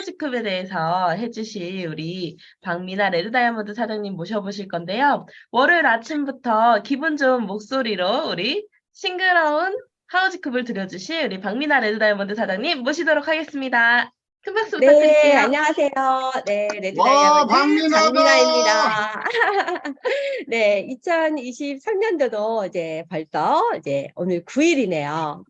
하우지컵에 대해서 해주실 우리 박미나 레드다이아몬드 사장님 모셔보실 건데요. 월요일 아침부터 기분 좋은 목소리로 우리 싱그러운 하우지컵을 들려주실 우리 박미나 레드다이아몬드 사장님 모시도록 하겠습니다. 큰 박수 네, 부탁드릴게요. 안녕하세요. 네, 와, 레드다이아몬드 박민아다! 박미나입니다. 네, 2023년도도 이제 벌써 이제 오늘 9일이네요.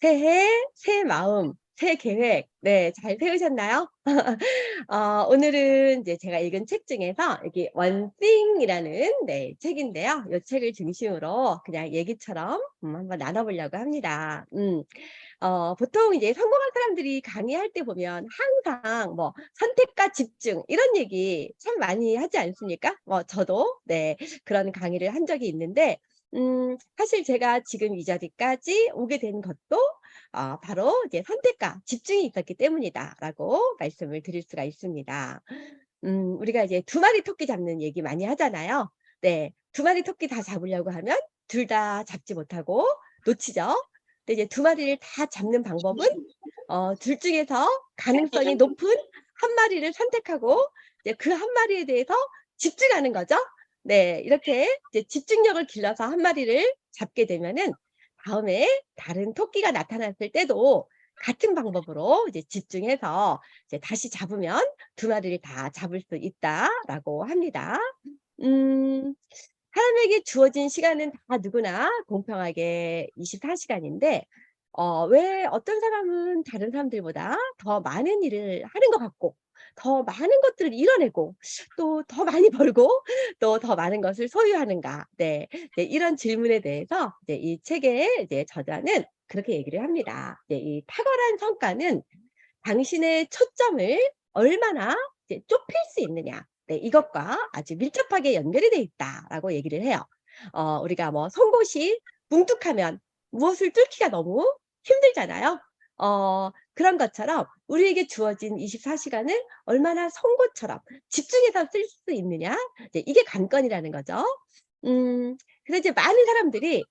새해, 새 마음, 새 계획, 네, 잘 세우셨나요? 오늘은 이제 제가 읽은 책 중에서 여기 원띵이라는 네, 책인데요. 이 책을 중심으로 그냥 얘기처럼 한번 나눠보려고 합니다. 보통 이제 성공한 사람들이 강의할 때 보면 항상 뭐 선택과 집중 이런 얘기 참 많이 하지 않습니까? 저도 네, 그런 강의를 한 적이 있는데 사실 제가 지금 이 자리까지 오게 된 것도 바로 이제 선택과 집중이 있었기 때문이다라고 말씀을 드릴 수가 있습니다. 우리가 이제 두 마리 토끼 잡는 얘기 많이 하잖아요. 네, 두 마리 토끼 다 잡으려고 하면 둘 다 잡지 못하고 놓치죠. 근데 이제 두 마리를 다 잡는 방법은 둘 중에서 가능성이 높은 한 마리를 선택하고 이제 그 한 마리에 대해서 집중하는 거죠. 네, 이렇게 이제 집중력을 길러서 한 마리를 잡게 되면은 다음에 다른 토끼가 나타났을 때도 같은 방법으로 이제 집중해서 이제 다시 잡으면 두 마리를 다 잡을 수 있다라고 합니다. 음, 사람에게 주어진 시간은 다 누구나 공평하게 24시간인데 왜 어떤 사람은 다른 사람들보다 더 많은 일을 하는 것 같고 더 많은 것들을 이뤄내고 또 더 많이 벌고 또 더 많은 것을 소유하는가? 네, 네, 이런 질문에 대해서 이제 이 책의 이제 저자는 그렇게 얘기를 합니다. 네, 이 탁월한 성과는 당신의 초점을 얼마나 이제 좁힐 수 있느냐. 네, 이것과 아주 밀접하게 연결이 돼 있다라고 얘기를 해요. 우리가 뭐 송곳이 뭉툭하면 무엇을 뚫기가 너무 힘들잖아요. 그런 것처럼 우리에게 주어진 24시간을 얼마나 송곳처럼 집중해서 쓸 수 있느냐. 이제 이게 관건이라는 거죠. 그래서 이제 많은 사람들이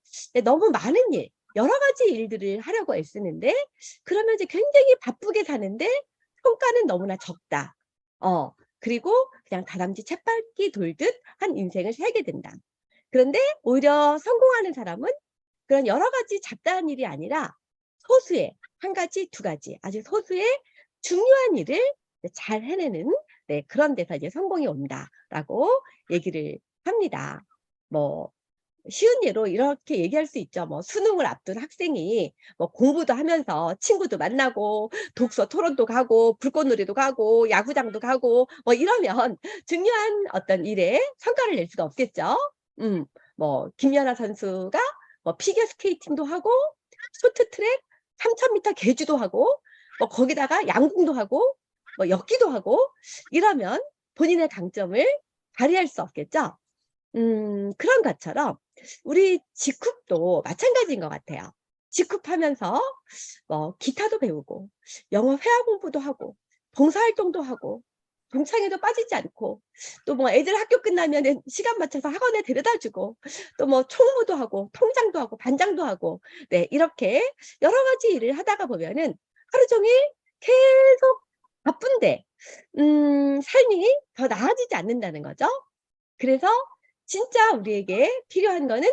너무 많은 일, 여러 가지 일들을 하려고 애쓰는데 그러면 이제 굉장히 바쁘게 사는데 성과는 너무나 적다. 그리고 그냥 다람쥐 쳇바퀴 돌듯 한 인생을 살게 된다. 그런데 오히려 성공하는 사람은 그런 여러 가지 잡다한 일이 아니라 소수의 한 가지, 두 가지 아주 소수의 중요한 일을 잘 해내는 네, 그런 데서 이제 성공이 온다라고 얘기를 합니다. 뭐 쉬운 예로 이렇게 얘기할 수 있죠. 뭐 수능을 앞둔 학생이 뭐 공부도 하면서 친구도 만나고 독서 토론도 가고 불꽃놀이도 가고 야구장도 가고 뭐 이러면 중요한 어떤 일에 성과를 낼 수가 없겠죠. 뭐 김연아 선수가 뭐 피겨 스케이팅도 하고 쇼트트랙 3000m 계주도 하고 뭐 거기다가 양궁도 하고 뭐 엮기도 하고 이러면 본인의 강점을 발휘할 수 없겠죠. 그런 것처럼 우리 직급도 마찬가지인 것 같아요. 직급하면서 뭐 기타도 배우고 영어 회화 공부도 하고 봉사활동도 하고 동창회도 빠지지 않고 또 뭐 애들 학교 끝나면 시간 맞춰서 학원에 데려다 주고 또 뭐 총무도 하고 통장도 하고 반장도 하고 네, 이렇게 여러 가지 일을 하다가 보면은 하루 종일 계속 바쁜데 삶이 더 나아지지 않는다는 거죠. 그래서 진짜 우리에게 필요한 거는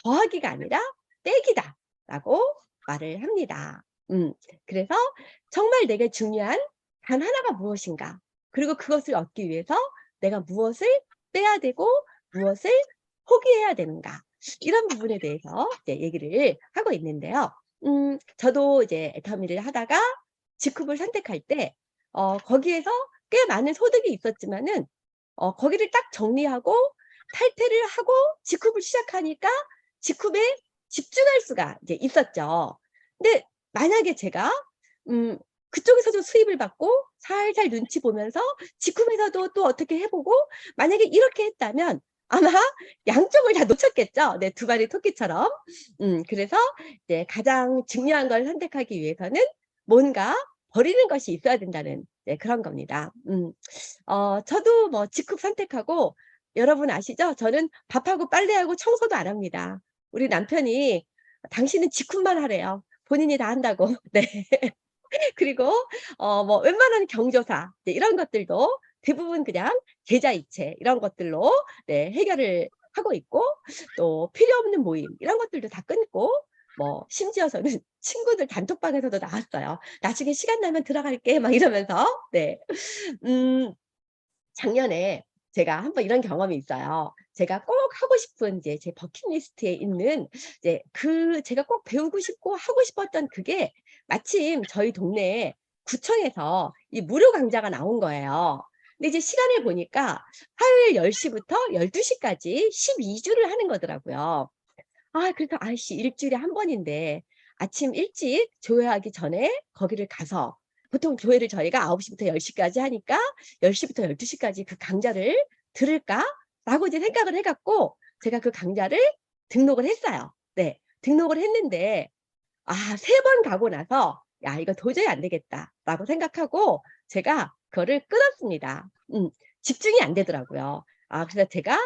더하기가 아니라 빼기다라고 말을 합니다. 그래서 정말 내게 중요한 단 하나가 무엇인가? 그리고 그것을 얻기 위해서 내가 무엇을 빼야 되고 무엇을 포기해야 되는가? 이런 부분에 대해서 이제 얘기를 하고 있는데요. 저도 이제 애터미를 하다가 직급을 선택할 때 거기에서 꽤 많은 소득이 있었지만은 거기를 딱 정리하고 탈퇴를 하고 직급을 시작하니까 직급에 집중할 수가 이제 있었죠. 근데 만약에 제가 그쪽에서도 수입을 받고 살살 눈치 보면서 직급에서도 또 어떻게 해보고 만약에 이렇게 했다면 아마 양쪽을 다 놓쳤겠죠. 네, 두 마리 토끼처럼. 그래서 이제 가장 중요한 걸 선택하기 위해서는 뭔가 버리는 것이 있어야 된다는 네, 그런 겁니다. 저도 뭐 직급 선택하고 여러분 아시죠? 저는 밥하고 빨래하고 청소도 안 합니다. 우리 남편이 당신은 직급만 하래요. 본인이 다 한다고. 네. 그리고 뭐 웬만한 경조사 이제 이런 것들도 대부분 그냥 계좌이체 이런 것들로 네 해결을 하고 있고 또 필요 없는 모임 이런 것들도 다 끊고 뭐 심지어서는 친구들 단톡방에서도 나왔어요. "나중에 시간 나면 들어갈게." 막 이러면서. 네. 음 작년에 제가 한번 이런 경험이 있어요. 제가 꼭 하고 싶은 이제 제 버킷리스트에 있는 이제 제가 꼭 배우고 싶고 하고 싶었던 그게 마침 저희 동네에 구청에서 이 무료 강좌가 나온 거예요. 근데 이제 시간을 보니까 화요일 10 시부터 12 시까지 12 주를 하는 거더라고요. 그래서 '아이씨 일 주일에 한 번인데 아침 일찍 조회하기 전에 거기를 가서' 보통 조회를 저희가 9 시부터 10 시까지 하니까 10 시부터 12 시까지 그 강좌를 들을까?'라고 이제 생각을 해 갖고 제가 그 강좌를 등록을 했어요. 네. 등록을 했는데 3번 가고 나서 '야 이거 도저히 안 되겠다.'라고 생각하고 제가 그거를 끊었습니다. 집중이 안 되더라고요. 그래서 제가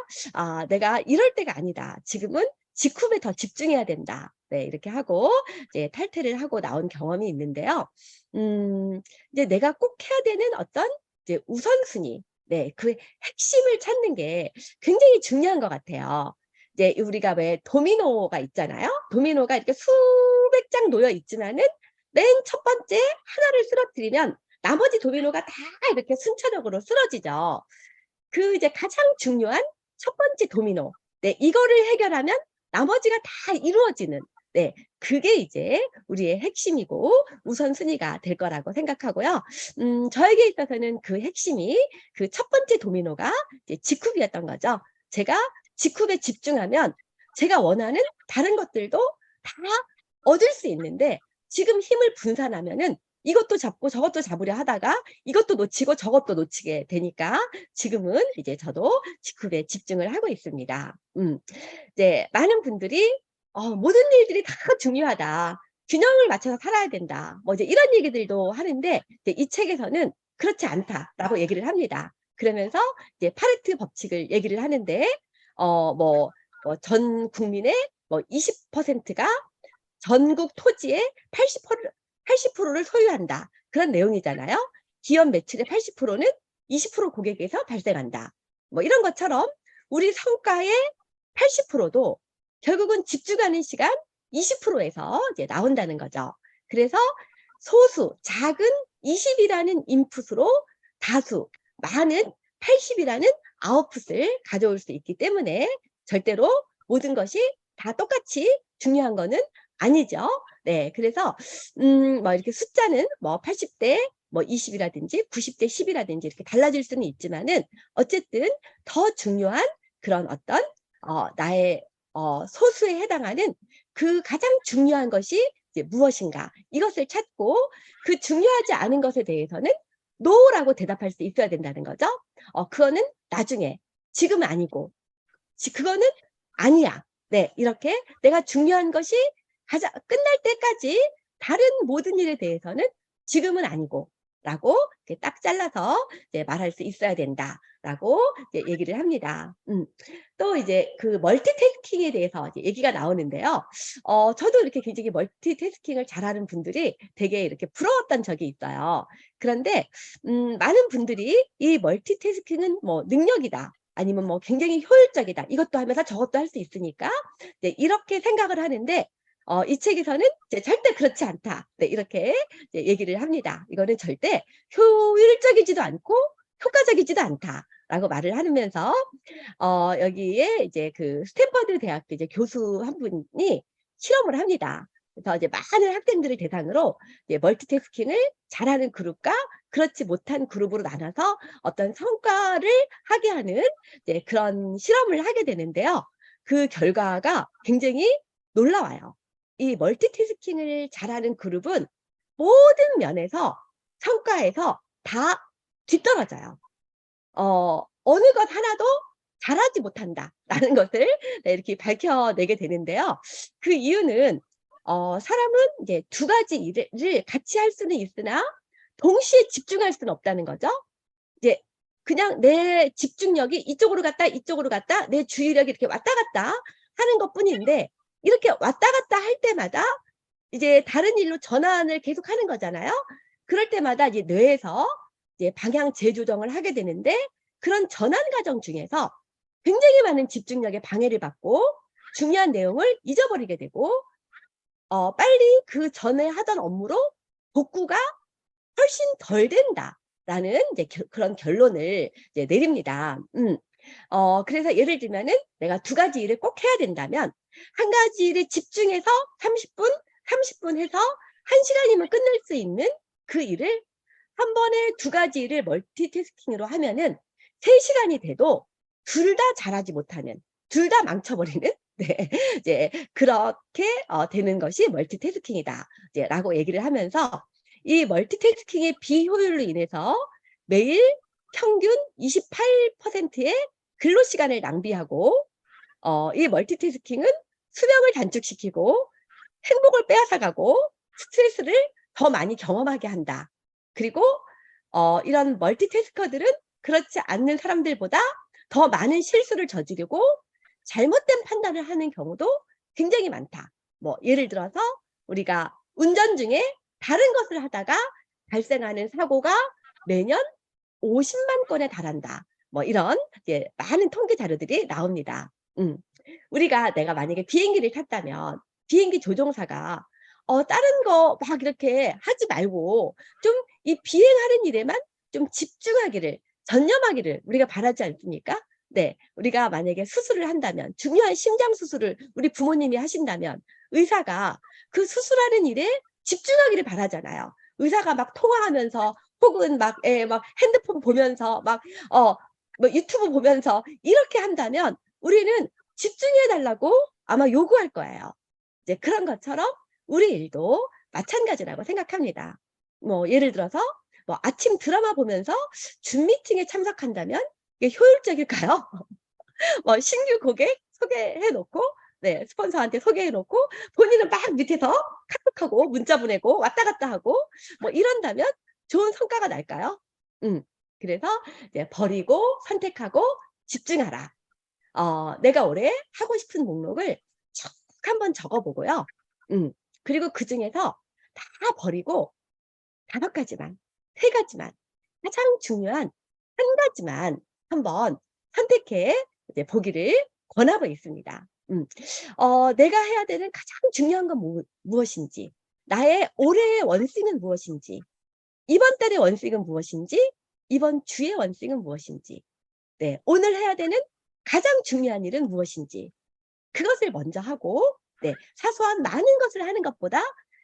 '내가 이럴 때가 아니다. 지금은 직후에 더 집중해야 된다.' 네 이렇게 하고 이제 탈퇴를 하고 나온 경험이 있는데요. 이제 내가 꼭 해야 되는 어떤 이제 우선순위 그 핵심을 찾는 게 굉장히 중요한 것 같아요. 이제 우리가 왜 도미노가 있잖아요. 도미노가 이렇게 수백 장 놓여 있지만은 맨 첫 번째 하나를 쓰러뜨리면 나머지 도미노가 다 이렇게 순차적으로 쓰러지죠. 그 이제 가장 중요한 첫 번째 도미노. 네 이거를 해결하면 나머지가 다 이루어지는 그게 이제 우리의 핵심이고 우선순위가 될 거라고 생각하고요. 저에게 있어서는 그 핵심이 그 첫 번째 도미노가 이제 직후비였던 거죠. 제가 직후에 집중하면 제가 원하는 다른 것들도 다 얻을 수 있는데 지금 힘을 분산하면은 이것도 잡고 저것도 잡으려 하다가 이것도 놓치고 저것도 놓치게 되니까 지금은 이제 저도 직후에 집중을 하고 있습니다. 이제 많은 분들이 "모든 일들이 다 중요하다. 균형을 맞춰서 살아야 된다." 뭐 이제 이런 얘기들도 하는데 이제 이 책에서는 "그렇지 않다."라고 얘기를 합니다. 그러면서 이제 파레트 법칙을 얘기를 하는데 전 국민의 20%가 전국 토지의 80%를 소유한다. 그런 내용이잖아요. 기업 매출의 80%는 20% 고객에서 발생한다. 뭐 이런 것처럼 우리 성과의 80%도 결국은 집중하는 시간 20% 에서 이제 나온다는 거죠. 그래서 소수, 작은 20 이라는 인풋으로 다수, 많은 80 이라는 아웃풋을 가져올 수 있기 때문에 절대로 모든 것이 다 똑같이 중요한 거는 아니죠. 네. 그래서 이렇게 숫자는 80대 20 이라든지 90대 10 이라든지 이렇게 달라질 수는 있지만은 어쨌든 더 중요한 그런 어떤 나의 소수에 해당하는 그 가장 중요한 것이 이제 무엇인가 이것을 찾고 그 중요하지 않은 것에 대해서는 "노."라고 대답할 수 있어야 된다는 거죠. 그거는 나중에, 지금은 아니고 그거는 아니야. 네. 이렇게 내가 중요한 것이 가장 끝날 때까지 다른 모든 일에 대해서는 지금은 아니고 라고 이렇게 딱 잘라서 이제 말할 수 있어야 된다라고 이제 얘기를 합니다. 또 이제 그 멀티태스킹에 대해서 이제 얘기가 나오는데요. 저도 이렇게 굉장히 멀티태스킹을 잘하는 분들이 되게 이렇게 부러웠던 적이 있어요. 그런데 많은 분들이 이 멀티태스킹은 뭐 능력이다. 아니면 뭐 굉장히 효율적이다. 이것도 하면서 저것도 할 수 있으니까 네 이렇게 생각을 하는데 이 책에서는 이제 "절대 그렇지 않다." 네 이렇게 이제 얘기를 합니다. "이거는 절대 효율적이지도 않고 효과적이지도 않다."라고 말을 하면서 여기에 이제 그 스탠퍼드 대학교 이제 교수 한 분이 실험을 합니다. 그래서 이제 많은 학생들을 대상으로 이제 멀티태스킹을 잘하는 그룹과 그렇지 못한 그룹으로 나눠서 어떤 성과를 하게 하는 이제 그런 실험을 하게 되는데요. 그 결과가 굉장히 놀라워요. 이 멀티태스킹을 잘하는 그룹은 모든 면에서 성과에서 다 뒤떨어져요. 어느 것 하나도 잘하지 못한다라는 것을 네 이렇게 밝혀내게 되는데요. 그 이유는 사람은 이제 두 가지 일을 같이 할 수는 있으나 동시에 집중할 수는 없다는 거죠. 이제 그냥 내 집중력이 이쪽으로 갔다 이쪽으로 갔다 내 주의력이 이렇게 왔다 갔다 하는 것뿐인데 이렇게 왔다 갔다 할 때마다 이제 다른 일로 전환을 계속 하는 거잖아요. 그럴 때마다 이제 뇌에서 이제 방향 재조정을 하게 되는데 그런 전환 과정 중에서 굉장히 많은 집중력에 방해를 받고 중요한 내용을 잊어버리게 되고 빨리 그 전에 하던 업무로 복구가 훨씬 덜 된다라는 이제 그런 결론을 이제 내립니다. 그래서 예를 들면은 내가 두 가지 일을 꼭 해야 된다면 한 가지 일에 집중해서 30분 해서 1시간이면 끝낼 수 있는 그 일을 한 번에 두 가지 일을 멀티태스킹으로 하면은 3시간이 돼도 둘 다 잘하지 못하는, 둘 다 망쳐버리는 네. 이제 그렇게 되는 것이 멀티태스킹이다. 이제 라고 얘기를 하면서 이 멀티태스킹의 비효율로 인해서 매일 평균 28%의 근로 시간을 낭비하고 이 멀티태스킹은 수명을 단축시키고 행복을 빼앗아가고 스트레스를 더 많이 경험하게 한다. 그리고 이런 멀티태스커들은 그렇지 않는 사람들보다 더 많은 실수를 저지르고 잘못된 판단을 하는 경우도 굉장히 많다. 뭐 예를 들어서 우리가 운전 중에 다른 것을 하다가 발생하는 사고가 매년 50만 건에 달한다. 뭐 이런 이제 많은 통계 자료들이 나옵니다. 내가 만약에 비행기를 탔다면 비행기 조종사가 다른 거 막 이렇게 하지 말고 좀 이 비행하는 일에만 좀 집중하기를, 전념하기를 우리가 바라지 않습니까? 네. 우리가 만약에 수술을 한다면, 중요한 심장 수술을 우리 부모님이 하신다면 의사가 그 수술하는 일에 집중하기를 바라잖아요. 의사가 막 통화하면서 혹은 막 핸드폰 보면서 뭐 유튜브 보면서 이렇게 한다면 우리는 집중해 달라고 아마 요구할 거예요. 이제 그런 것처럼 우리 일도 마찬가지라고 생각합니다. 뭐 예를 들어서 뭐 아침 드라마 보면서 줌 미팅에 참석한다면 이게 효율적일까요? 뭐 신규 고객 소개해 놓고 네 스폰서한테 소개해 놓고 본인은 막 밑에서 카톡하고 문자 보내고 왔다 갔다 하고 뭐 이런다면 좋은 성과가 날까요? 음. 그래서 이제 버리고 선택하고 집중하라. 내가 올해 하고 싶은 목록을 쭉 한번 적어 보고요. 그리고 그중에서 다 버리고 5 가지만, 3 가지만, 가장 중요한 1 가지만 한번 선택해 이제 보기를 권하고 있습니다. 내가 해야 되는 가장 중요한 건 무엇인지, 나의 올해의 원칙은 무엇인지, 이번 달의 원칙은 무엇인지, 이번 주의 원칙은 무엇인지, 네, 오늘 해야 되는 가장 중요한 일은 무엇인지 그것을 먼저 하고 네, 사소한 많은 것을 하는 것보다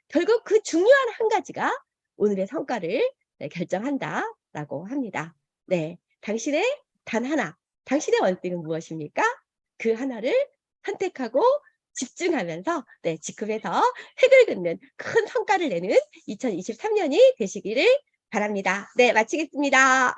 결국 그 중요한 한 가지가 오늘의 성과를 네, 결정한다라고 합니다. 네, 당신의 단 하나, 당신의 원칙은 무엇입니까? 그 하나를 선택하고 집중하면서 네, 직급에서 획을 긋는 큰 성과를 내는 2023년이 되시기를 바랍니다. 네, 마치겠습니다.